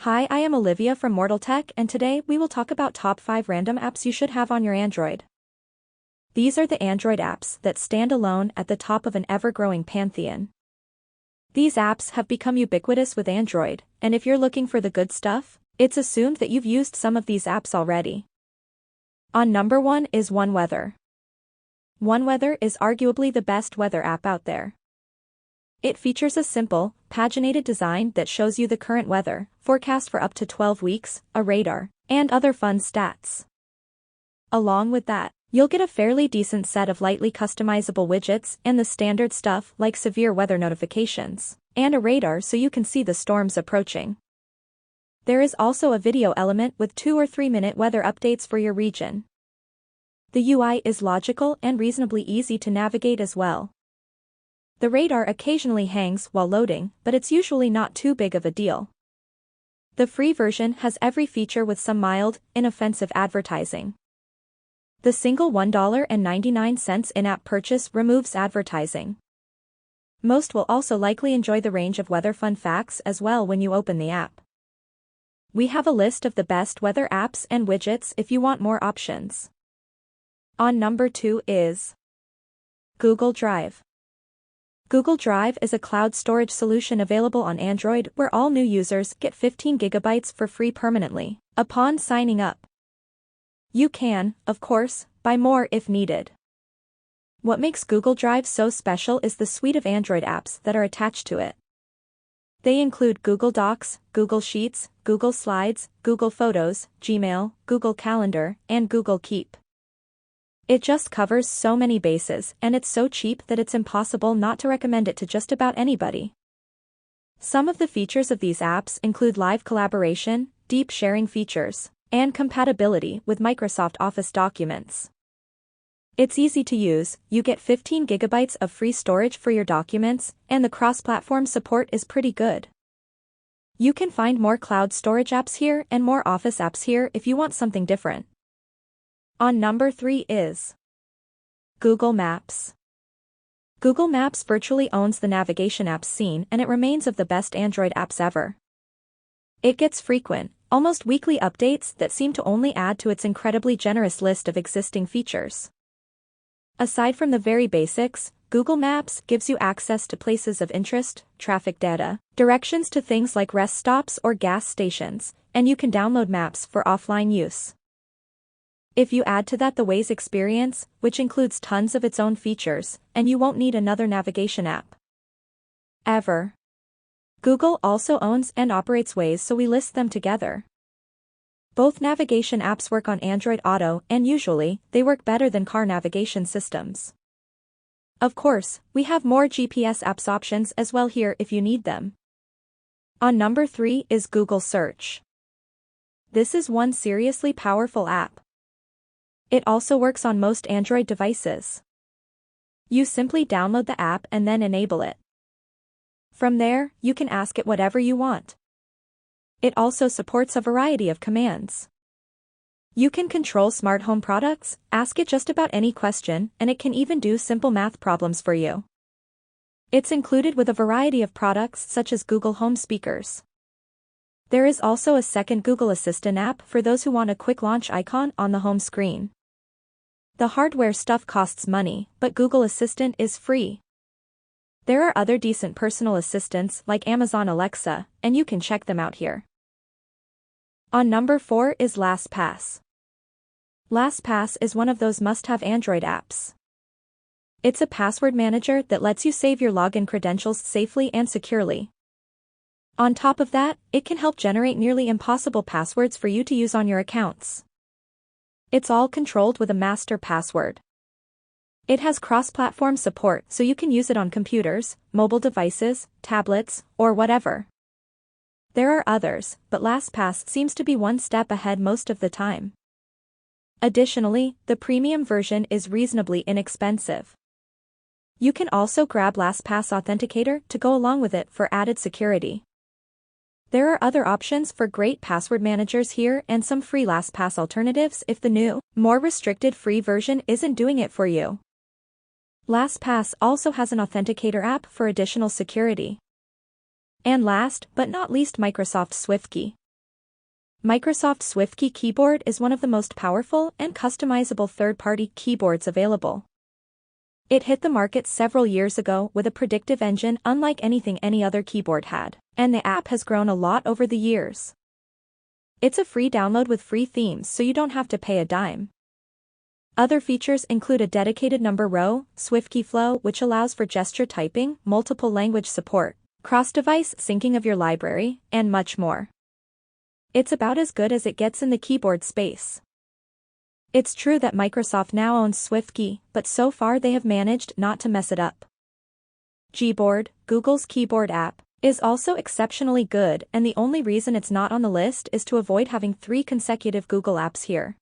Hi, I am Olivia from MortalTech, and today we will talk about top 5 random apps you should have on your Android. These are the Android apps that stand alone at the top of an ever-growing pantheon. These apps have become ubiquitous with Android, and if you're looking for the good stuff, it's assumed that you've used some of these apps already. On number 1 is OneWeather. OneWeather is arguably the best weather app out there. It features a simple, paginated design that shows you the current weather, forecast for up to 12 weeks, a radar, and other fun stats. Along with that, you'll get a fairly decent set of lightly customizable widgets and the standard stuff like severe weather notifications, and a radar so you can see the storms approaching. There is also a video element with 2 or 3 minute weather updates for your region. The UI is logical and reasonably easy to navigate as well. The radar occasionally hangs while loading, but it's usually not too big of a deal. The free version has every feature with some mild, inoffensive advertising. The single $1.99 in-app purchase removes advertising. Most will also likely enjoy the range of weather fun facts as well when you open the app. We have a list of the best weather apps and widgets if you want more options. On number 2 is Google Drive. Google Drive is a cloud storage solution available on Android where all new users get 15 gigabytes for free permanently upon signing up. You can, of course, buy more if needed. What makes Google Drive so special is the suite of Android apps that are attached to it. They include Google Docs, Google Sheets, Google Slides, Google Photos, Gmail, Google Calendar, and Google Keep. It just covers so many bases, and it's so cheap that it's impossible not to recommend it to just about anybody. Some of the features of these apps include live collaboration, deep sharing features, and compatibility with Microsoft Office documents. It's easy to use, you get 15 gigabytes of free storage for your documents, and the cross-platform support is pretty good. You can find more cloud storage apps here and more Office apps here if you want something different. On number 3 is Google Maps. Google Maps virtually owns the navigation apps scene and it remains of the best Android apps ever. It gets frequent, almost weekly updates that seem to only add to its incredibly generous list of existing features. Aside from the very basics, Google Maps gives you access to places of interest, traffic data, directions to things like rest stops or gas stations, and you can download maps for offline use. If you add to that the Waze experience, which includes tons of its own features, and you won't need another navigation app ever. Google also owns and operates Waze, so we list them together. Both navigation apps work on Android Auto, and usually, they work better than car navigation systems. Of course, we have more GPS apps options as well here if you need them. On number 3 is Google Search. This is one seriously powerful app. It also works on most Android devices. You simply download the app and then enable it. From there, you can ask it whatever you want. It also supports a variety of commands. You can control smart home products, ask it just about any question, and it can even do simple math problems for you. It's included with a variety of products such as Google Home speakers. There is also a second Google Assistant app for those who want a quick launch icon on the home screen. The hardware stuff costs money, but Google Assistant is free. There are other decent personal assistants like Amazon Alexa, and you can check them out here. On number 4 is LastPass. LastPass is one of those must-have Android apps. It's a password manager that lets you save your login credentials safely and securely. On top of that, it can help generate nearly impossible passwords for you to use on your accounts. It's all controlled with a master password. It has cross-platform support so you can use it on computers, mobile devices, tablets, or whatever. There are others, but LastPass seems to be one step ahead most of the time. Additionally, the premium version is reasonably inexpensive. You can also grab LastPass Authenticator to go along with it for added security. There are other options for great password managers here and some free LastPass alternatives if the new, more restricted free version isn't doing it for you. LastPass also has an authenticator app for additional security. And last but not least, Microsoft SwiftKey. Microsoft SwiftKey keyboard is one of the most powerful and customizable third-party keyboards available. It hit the market several years ago with a predictive engine unlike anything any other keyboard had, and the app has grown a lot over the years. It's a free download with free themes, so you don't have to pay a dime. Other features include a dedicated number row, SwiftKey Flow, which allows for gesture typing, multiple language support, cross-device syncing of your library, and much more. It's about as good as it gets in the keyboard space. It's true that Microsoft now owns SwiftKey, but so far they have managed not to mess it up. Gboard, Google's keyboard app, is also exceptionally good, and the only reason it's not on the list is to avoid having 3 consecutive Google apps here.